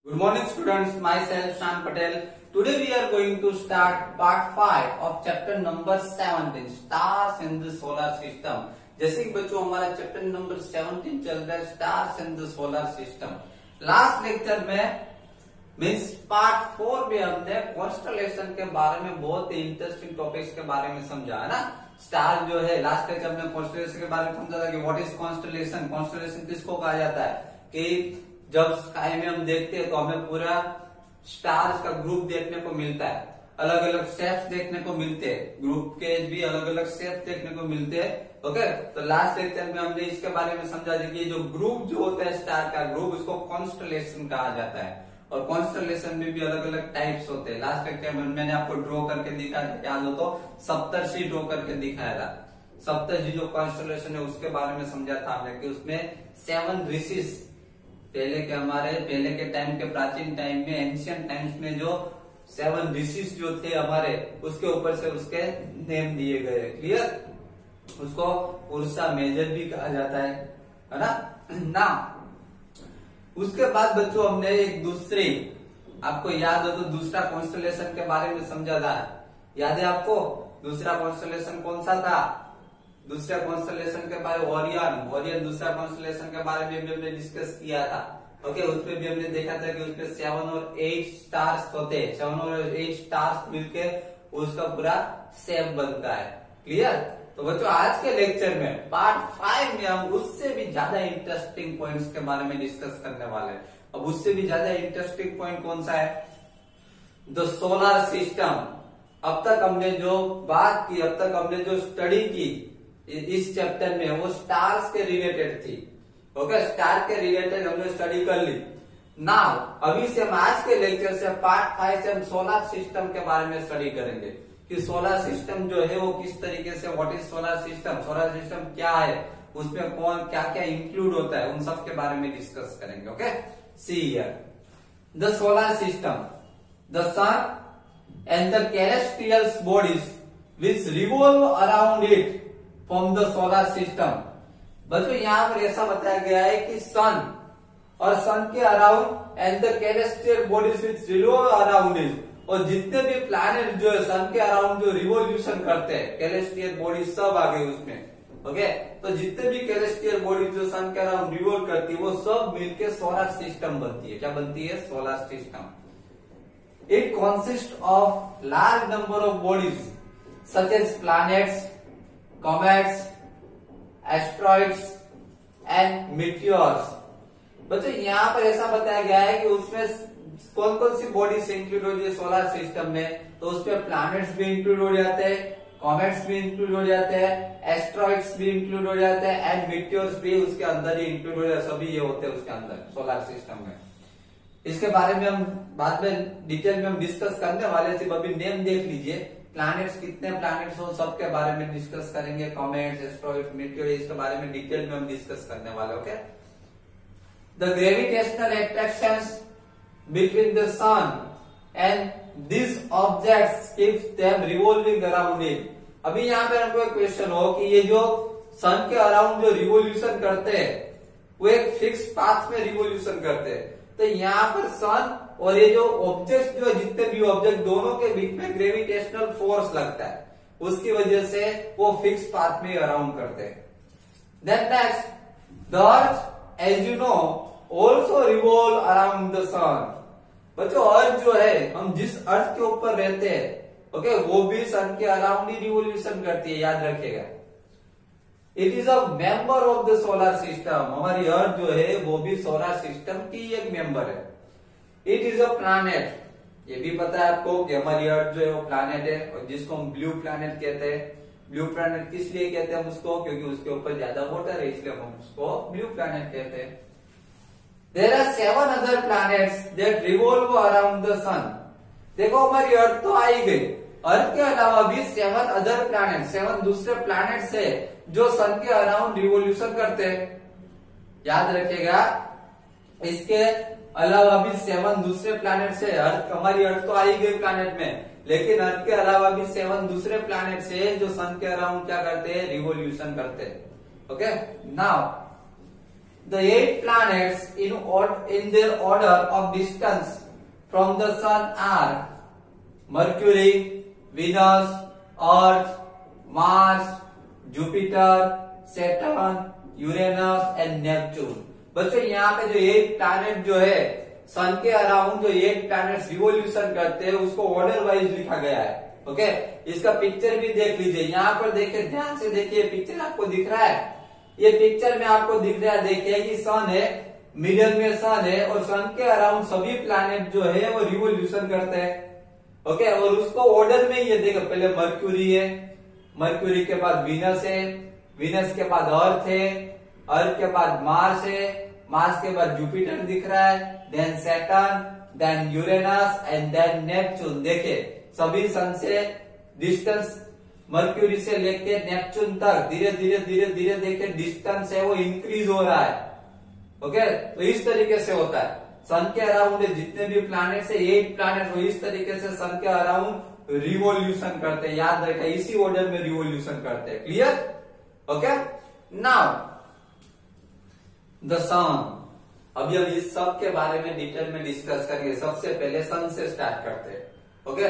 Good morning students, myself Shan Patel. Today we are going to start part 5 of chapter number 17, Stars in the Solar System. जैसे कि बच्चों हमारा chapter number 17 चल रहा है stars in the solar system. Last lecture में means part 4 में हमने कॉन्स्टलेशन के बारे में बहुत ही इंटरेस्टिंग टॉपिक्स के बारे में समझा है ना। स्टार जो है लास्ट लेक्चर में कॉन्स्टलेशन के बारे में समझा था कि व्हाट इज कॉन्स्टलेशन, कॉन्स्टलेशन किसको कहा जाता है कि जब स्काई में हम देखते हैं तो हमें पूरा स्टार्स का ग्रुप देखने को मिलता है, अलग अलग शेप्स देखने को मिलते हैं, ग्रुप के भी अलग अलग शेप्स देखने को मिलते हैं। ओके, तो लास्ट लेक्चर में हमने इसके बारे में समझा कि जो ग्रुप जो होता है स्टार का ग्रुप उसको कॉन्स्टलेशन कहा जाता है और कॉन्स्टलेशन में भी अलग अलग टाइप्स होते हैं। लास्ट लेक्चर में मैंने आपको ड्रॉ करके दिखाया था, याद हो तो सप्तर्षि ड्रॉ करके दिखाया था। सप्तर्षि जो कॉन्स्टलेशन है उसके बारे में समझा था हमने कि उसमें 7 ऋषिस पहले के टाइम के प्राचीन टाइम में एंशियंट टाइम्स में जो 7 ऋषिस जो थे हमारे उसके ऊपर से उसके नेम दिए गए। क्लियर, उसको उर्सा मेजर भी कहा जाता है ना। ना उसके बाद बच्चों हमने एक दूसरी, आपको याद हो तो दूसरा कॉन्स्टलेशन के बारे में समझा था, याद है आपको? दूसरा कॉन्स्टलेशन कौन सा था? दूसरा कॉन्स्टलेशन के बारे में ओरियन दूसरा कॉन्स्टलेशन के बारे में भी हमने डिस्कस किया था। ओके, उसमें भी हमने देखा था कि उसमें 7 और 8 स्टार्स होते हैं, 7 और 8 स्टार्स मिलकर उसका पूरा शेप बनता है। क्लियर, तो बच्चों आज के लेक्चर में पार्ट 5 में हम उससे भी ज्यादा इंटरेस्टिंग पॉइंट्स के बारे में डिस्कस करने वाले हैं। अब उससे भी ज्यादा इंटरेस्टिंग पॉइंट कौन सा है? The solar system. अब तक हमने जो बात की, अब तक हमने जो स्टडी की इस चैप्टर में वो स्टार्स के रिलेटेड थी। ओके, स्टार के रिलेटेड हमने स्टडी कर ली। नाउ अभी से हम आज के लेक्चर से पार्ट 5 से हम सोलर सिस्टम के बारे में स्टडी करेंगे कि सोलर सिस्टम जो है वो किस तरीके से, what is solar system, solar system क्या है, उसमें कौन क्या क्या इंक्लूड होता है, उन सब के बारे में डिस्कस करेंगे। Okay, see here the solar system, the sun and the celestial bodies which revolve around it from the solar system. बच्चों यहाँ पर ऐसा बताया गया है कि सन और सन के around and the celestial bodies which revolve around it, और जितने भी प्लैनेट जो है सन के अराउंड जो रिवोल्यूशन करते हैं, celestial bodies सब आ गए उसमें। ओके, तो जितने भी celestial bodies जो सन के अराउंड रिवोल्व करती है वो सब मिलके सोलर सिस्टम बनती है। क्या बनती है? Solar system. It consist of large number of bodies such as planets, comets, asteroids and meteors. बच्चों यहाँ पर ऐसा बताया गया है कि उसमें कौन कौन सी बॉडीज इंक्लूड हो जाए सोलर सिस्टम में, तो उसमें प्लैनेट्स भी इंक्लूड हो जाते हैं, कॉमेट्स भी इंक्लूड हो जाते हैं, एस्ट्रॉइड्स भी इंक्लूड हो जाते हैं एंड मीटियोर्स भी उसके अंदर ही इंक्लूड हो जाते हैं। सभी ये होते हैं उसके अंदर सोलर सिस्टम में। इसके बारे में हम बाद में डिटेल में हम डिस्कस करने वाले थे। अभी नेम देख लीजिए, प्लैनेट्स कितने प्लैनेट्स हो सबके बारे में डिस्कस करेंगे, कॉमेट्स, एस्ट्रॉइड्स, मीटियोर, इसके बारे में डिटेल में हम डिस्कस करने वाले। Okay, the gravitational attractions between the sun and this objects keeps them revolving around it. अभी यहाँ पे हमको एक क्वेश्चन हो कि ये जो सन के अराउंड जो रिवोल्यूशन करते हैं वो एक फिक्स पाथ में रिवोल्यूशन करते हैं, तो यहाँ पर सन और ये जो ऑब्जेक्ट जो जितने भी ऑब्जेक्ट दोनों के बीच में ग्रेविटेशनल फोर्स लगता है, उसकी वजह से वो फिक्स पाथ में अराउंड करते हैं। Then next, the earth as you know also revolve around the sun. बच्चों अर्थ जो है, हम जिस अर्थ के ऊपर रहते हैं, ओके, वो भी सन के अराउंड ही रिवोल्यूशन करती है, याद रखिएगा। It is a member of the solar system. हमारी अर्थ जो है वो भी सोलर सिस्टम की एक मेंबर है। इट इज अ प्लैनेट, ये भी पता है आपको कि हमारी अर्थ जो है वो प्लैनेट है और जिसको हम ब्लू प्लैनेट कहते हैं। ब्लू प्लैनेट किस लिए कहते हैं हम उसको? क्योंकि उसके ऊपर ज्यादा वाटर है, इसलिए हम उसको ब्लू प्लैनेट कहते हैं। There are 7 other planets that revolve around the sun. देखो हमारी अर्थ तो आई गई, अर्थ के अलावा भी 7 अदर प्लैनेट, 7 दूसरे प्लैनेट्स है जो सन के अराउंड रिवोल्यूशन करते हैं। याद रखिएगा, इसके अलावा भी 7 दूसरे प्लैनेट से, अर्थ हमारी अर्थ तो आई गई प्लैनेट में, लेकिन अर्थ के अलावा भी 7 दूसरे प्लैनेट से जो सन के अराउंड क्या करते हैं? रिवोल्यूशन करते हैं। Okay, now the 8 planets in their order of distance from the sun are Mercury, Venus, Earth, Mars, Jupiter, Saturn, Uranus and Neptune। बच्चों यहाँ पे जो 8 प्लैनेट जो है सन के अराउंड जो 8 प्लैनेट्स रिवोल्यूशन करते हैं उसको ऑर्डर वाइज लिखा गया है। ओके, इसका पिक्चर भी देख लीजिए। यहाँ पर देखिए, ध्यान से देखिए, पिक्चर आपको दिख रहा है। ये पिक्चर में आपको दिख रहा है, देखिए कि सन है, मिडल में सन है और सन के अराउंड सभी प्लैनेट जो है वो रिवोल्यूशन करते हैं। ओके, और उसको ऑर्डर में ये देखो, पहले मर्क्यूरी है, मर्क्यूरी के बाद वीनस है, वीनस के बाद अर्थ है, अर्थ के बाद मार्स है, मार्स के बाद जुपिटर दिख रहा है, then Saturn, then Uranus and then Neptune. देखिए सभी सन से डिस्टेंस मर्क्यूरी से लेके नेपच्यून तक धीरे धीरे धीरे धीरे देखिए डिस्टेंस है वो इंक्रीज हो रहा है। ओके, तो इस तरीके से होता है। सन के अराउंड जितने भी प्लैनेट है 8 प्लैनेट वो इस तरीके से सन के अराउंड रिवोल्यूशन करते हैं। याद रखें, इसी ऑर्डर में रिवोल्यूशन करते हैं। क्लियर? ओके, नाउ द सन। अभी हम इस सब के बारे में डिटेल में डिस्कस करेंगे। सबसे पहले सन से स्टार्ट करते हैं। Okay,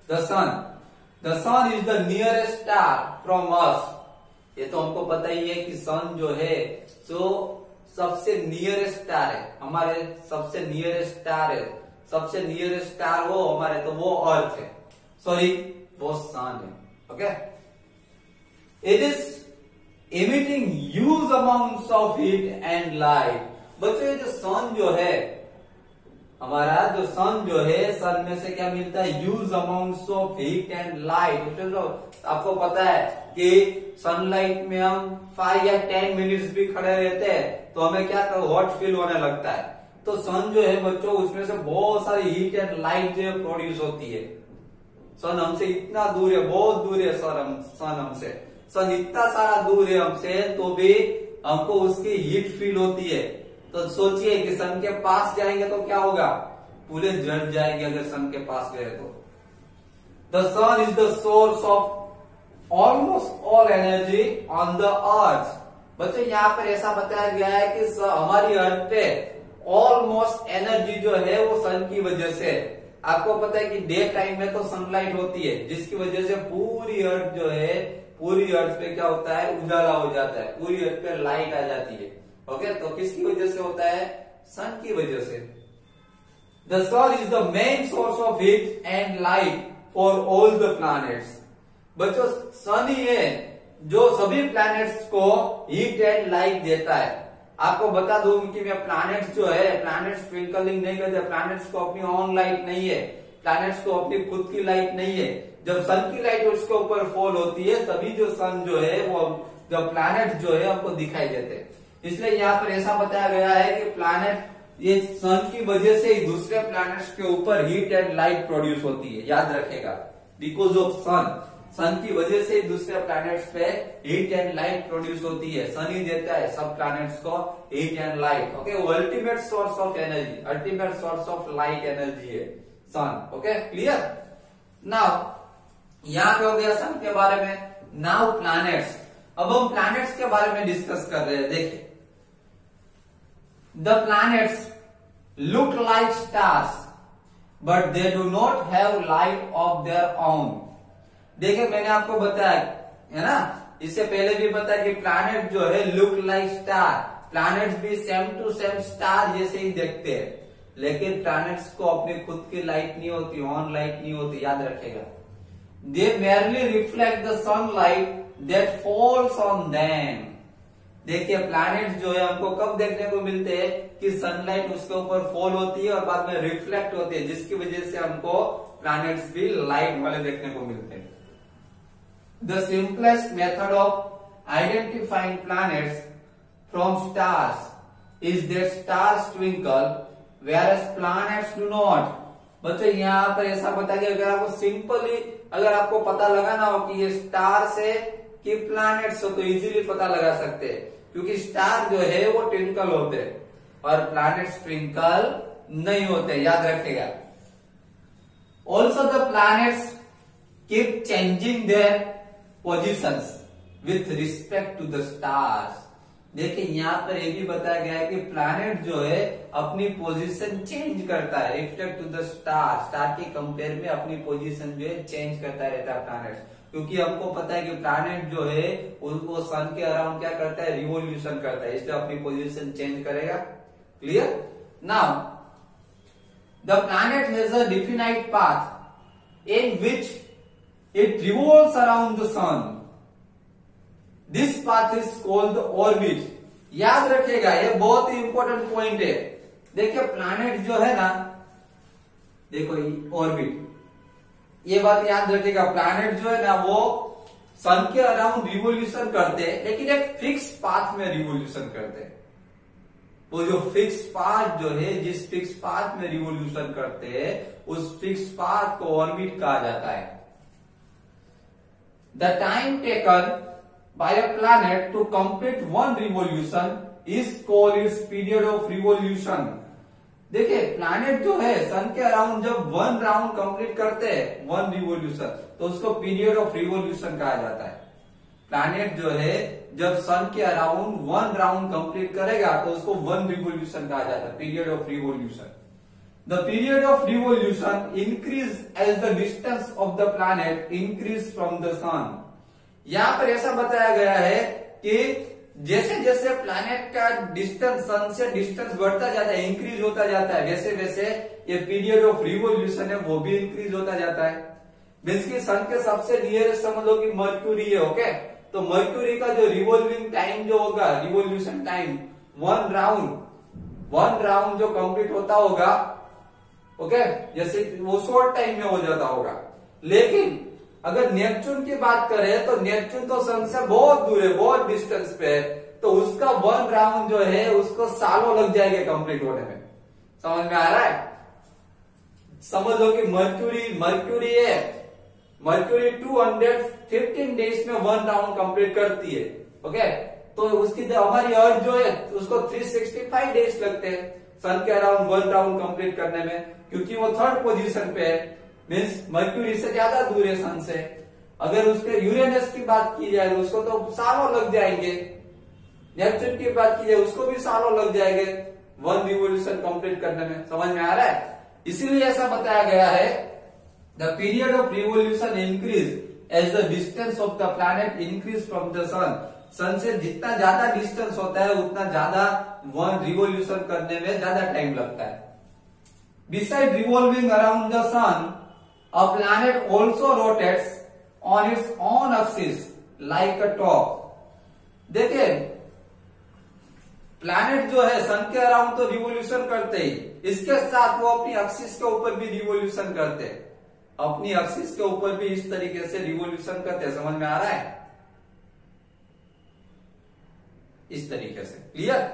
the sun is the nearest star from us. ये तो हमको पता ही है कि सन जो है जो सबसे नियरेस्ट स्टार है, हमारे सबसे नियरेस्ट स्टार है। सबसे नियरेस्ट स्टार वो हमारे, तो वो अर्थ है, सॉरी वो सन है। Okay, it is emitting huge amounts of heat and light। बच्चों ये जो सन जो है हमारा, जो सन जो है, सन में से क्या मिलता है? Huge amounts of heat and light. आपको पता है कि सनलाइट में हम 5 या 10 मिनट्स भी खड़े रहते हैं तो हमें क्या हॉट फील होने लगता है। तो सन जो है बच्चों, उसमें से बहुत सारी हीट एंड लाइट जो है प्रोड्यूस होती है। सन हमसे इतना दूर है, बहुत दूर है सन हमसे। सन इतना सारा दूर है हमसे तो भी हमको उसकी हीट फील होती है। तो सोचिए कि सन के पास जाएंगे तो क्या होगा? पूरे जल जाएंगे अगर सन के पास गए तो। The sun is the source of almost all energy on the earth. बच्चों यहाँ पर ऐसा बताया गया है कि हमारी अर्थ पे ऑलमोस्ट एनर्जी जो है वो सन की वजह से। आपको पता है कि डे टाइम में तो सनलाइट होती है जिसकी वजह से पूरी अर्थ जो है, पूरी अर्थ पे क्या होता है? उजाला हो जाता है, पूरी अर्थ पे लाइट आ जाती है। ओके, तो किसकी वजह से होता है? सन की वजह से। The sun is the main source of heat and light for all the planets. बच्चों सन ही है जो सभी प्लैनेट्स को हीट एंड लाइट देता है। आपको बता दूं कि मैं प्लैनेट्स जो है, प्लैनेट्स ट्विंकलिंग नहीं करते, प्लैनेट्स को अपनी ऑन लाइट नहीं है, प्लैनेट्स को अपनी खुद की लाइट नहीं है। जब सन की लाइट उसके ऊपर फॉल होती है तभी जो सन जो है वो, जब प्लैनेट जो है हमको दिखाई देते हैं। इसलिए यहाँ पर ऐसा बताया गया है कि प्लैनेट, ये सन की वजह से ही दूसरे प्लैनेट्स के ऊपर हीट एंड लाइट प्रोड्यूस होती है। याद रखेगा, बिकॉज ऑफ सन की वजह से ही दूसरे प्लैनेट्स पे हीट एंड लाइट प्रोड्यूस होती है। सन ही देता है सब प्लैनेट्स को हीट एंड लाइट। ओके, वो ultimate source of energy, ultimate source of light energy है सन। Okay, clear? नाउ यहाँ पे हो गया सन के बारे में। Now planets. अब हम प्लैनेट्स के बारे में डिस्कस कर रहे हैं। देखिए, the planets look like stars but they do not have light of their own. देखिए मैंने आपको बताया है ना, इससे पहले भी बताया कि प्लैनेट जो है लुक लाइक स्टार। प्लैनेट्स भी सेम टू सेम स्टार जैसे ही देखते हैं, लेकिन प्लैनेट्स को अपनी खुद की लाइट नहीं होती, ऑन लाइट नहीं होती। याद रखेगा, they merely reflect the sunlight that falls on them। देखिए प्लैनेट जो है हमको कब देखने को मिलते हैं कि सनलाइट उसके ऊपर फॉल होती है और बाद में रिफ्लेक्ट होती है, जिसकी वजह से हमको प्लैनेट्स भी लाइट वाले देखने को मिलते हैं। The simplest method of identifying planets from stars is that stars twinkle whereas planets do not। बच्चों यहाँ पर ऐसा बता कि अगर आपको सिंपली, अगर आपको पता लगाना हो कि ये स्टार्स है कि प्लैनेट्स हो तो इजीली पता लगा सकते हैं, क्योंकि स्टार जो है वो ट्विंकल होते हैं और प्लैनेट्स ट्विंकल नहीं होते। याद रखेगा। Also the planets keep changing their positions with respect to the stars. देखिए यहाँ पर ये भी बताया गया है कि प्लैनेट जो है अपनी पोजीशन चेंज करता है, reflect to the star, star के कंपेयर में अपनी पोजीशन जो है चेंज करता रहता है प्लैनेट, क्योंकि हमको पता है कि प्लैनेट जो है वो सन के अराउंड क्या करता है, रिवोल्यूशन करता है, इसलिए अपनी पोजीशन चेंज करेगा। Clear? Now the planet has a definite path in which it revolves around the sun. This path is called orbit. याद रखिएगा, ये बहुत ही इंपॉर्टेंट पॉइंट है। देखिए प्लैनेट जो है ना, देखो ऑर्बिट, ये बात याद रखिएगा, प्लैनेट जो है ना वो सन के अराउंड रिवोल्यूशन करते हैं, लेकिन एक फिक्स पाथ में रिवोल्यूशन करते हैं। वो जो फिक्स पाथ जो है, जिस फिक्स पाथ में रिवोल्यूशन करते हैं, उस फिक्स पाथ को ऑर्बिट कहा जाता है। The time taken by a planet to complete one revolution is called its period of revolution। देखिए प्लैनेट जो है सन के अराउंड जब वन राउंड कंप्लीट करते हैं, वन रिवोल्यूशन, तो उसको पीरियड ऑफ रिवोल्यूशन कहा जाता है। प्लैनेट जो है जब सन के अराउंड वन राउंड कंप्लीट करेगा तो उसको वन रिवोल्यूशन कहा जाता है, period of revolution. The period of revolution increase as the distance of the planet increase from the sun. यहां पर ऐसा बताया गया है कि जैसे जैसे प्लैनेट का डिस्टेंस सन से डिस्टेंस बढ़ता जाता है, इंक्रीज होता जाता है, वैसे वैसे ये पीरियड ऑफ रिवोल्यूशन है वो भी इंक्रीज होता जाता है। मीन्स की सन के सबसे नियरेस्ट समझ लो कि मर्क्यूरी है। ओके, तो मर्क्यूरी का जो रिवॉल्विंग टाइम जो होगा, रिवोल्यूशन टाइम, वन राउंड जो कंप्लीट होता होगा, ओके, जैसे वो शॉर्ट टाइम में हो जाता होगा। लेकिन अगर नेपच्यून की बात करें तो नेपच्यून तो सन से बहुत दूर है, बहुत डिस्टेंस पे है, तो उसका वन राउंड जो है उसको सालों लग जाएंगे कंप्लीट होने में। समझ में आ रहा है? समझ लो कि मर्क्यूरी है, मर्क्यूरी 215 डेज में वन राउंड कंप्लीट करती है। ओके, तो उसकी हमारी अर्थ जो है उसको 365 डेज लगते हैं सन के अराउंड वन राउंड कंप्लीट करने में, क्योंकि वो थर्ड पोजीशन पे है। मीन्स मर्क्यूरी से ज्यादा दूर है सन से। अगर उसके यूरेनस की बात की जाए उसको तो सालों लग जाएंगे, नेपच्यून की बात की जाए उसको भी सालों लग जाएंगे वन रिवोल्यूशन कंप्लीट करने में। समझ में आ रहा है? इसीलिए ऐसा बताया गया है, the period of revolution increase as the distance of the planet increase from the sun. Sun से जितना ज्यादा डिस्टेंस होता है उतना ज्यादा वन रिवोल्यूशन करने में ज्यादा टाइम लगता है। Besides revolving around the sun, a planet also rotates on its own axis like a top। देखिए प्लैनेट जो है सन के अराउंड तो रिवोल्यूशन करते ही, इसके साथ वो अपनी एक्सिस के ऊपर भी रिवोल्यूशन करते हैं, अपनी एक्सिस के ऊपर भी इस तरीके से रिवोल्यूशन करते हैं। समझ में आ रहा है? इस तरीके से। क्लियर?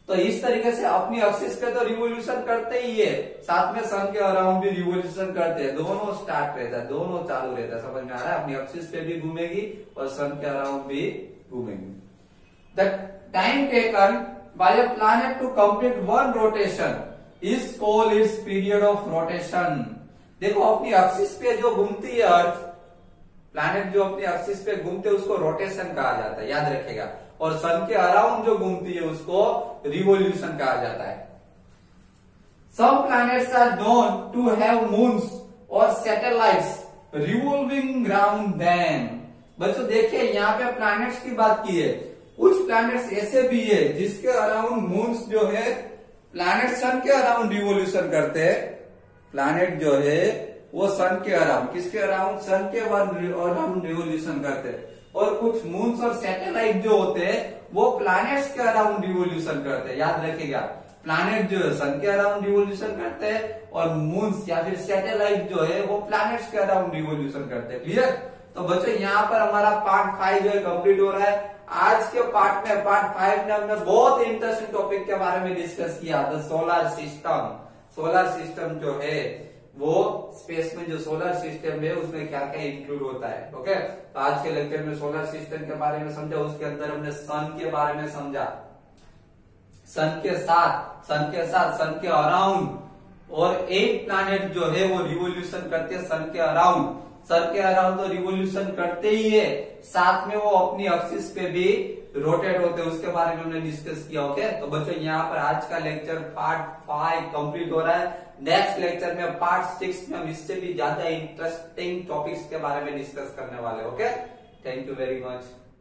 तो इस तरीके से अपनी एक्सिस पे तो रिवोल्यूशन करते ही है, साथ में सन के अराउंड भी रिवोल्यूशन करते हैं, दोनों स्टार्ट रहता है, दोनों चालू रहता है। समझ में आ रहा है? अपनी एक्सिस पे भी घूमेगी और सन के अराउंड भी घूमेगी। The time taken by a planet to complete one rotation is called its period of rotation. देखो अपनी एक्सिस पे जो घूमती है अर्थ, प्लैनेट जो अपनी एक्सिस पे घूमते हैं उसको रोटेशन कहा जाता है, याद रखेगा। और सन के अराउंड जो घूमती है उसको रिवोल्यूशन कहा जाता है। Some planets are known to have moons और सैटेलाइट्स रिवॉल्विंग राउंड देम। बच्चों देखिए यहाँ पे प्लैनेट्स की बात की है, कुछ प्लैनेट्स ऐसे भी है जिसके अराउंड मून्स जो है, प्लैनेट सन के अराउंड रिवोल्यूशन करते हैं। प्लैनेट जो है वो सन के अराउंड, किसके अराउंड? सन के अराउंड रिवोल्यूशन करते हैं। और कुछ मून्स और सैटेलाइट जो होते हैं वो प्लैनेट्स के अराउंड रिवोल्यूशन करते हैं। याद रखिएगा, प्लैनेट जो है सन के अराउंड रिवोल्यूशन करते हैं और मून्स या फिर सैटेलाइट जो है वो प्लैनेट्स के अराउंड रिवोल्यूशन करते हैं। क्लियर? तो बच्चों यहाँ पर हमारा पार्ट 5 जो है कंप्लीट हो रहा है। आज के पार्ट 5 में हमने बहुत इंटरेस्टिंग टॉपिक के बारे में डिस्कस किया, the solar system. Solar system जो है वो स्पेस में जो सोलर सिस्टम है उसमें क्या क्या इंक्लूड होता है। ओके, तो आज के लेक्चर में सोलर सिस्टम के बारे में समझा, उसके अंदर हमने सन के बारे में समझा, सन के साथ सन के अराउंड, और 8 प्लैनेट जो है वो रिवोल्यूशन करते हैं सन के अराउंड। सन के अराउंड तो रिवोल्यूशन करते ही है, साथ में वो अपनी एक्सिस पे भी रोटेट होते हैं उसके बारे में हमने डिस्कस किया। ओके, तो बच्चों यहाँ पर आज का लेक्चर पार्ट 5 कंप्लीट हो रहा है। नेक्स्ट लेक्चर में पार्ट 6 में हम इससे भी ज्यादा इंटरेस्टिंग टॉपिक्स के बारे में डिस्कस करने वाले। Okay, thank you very much.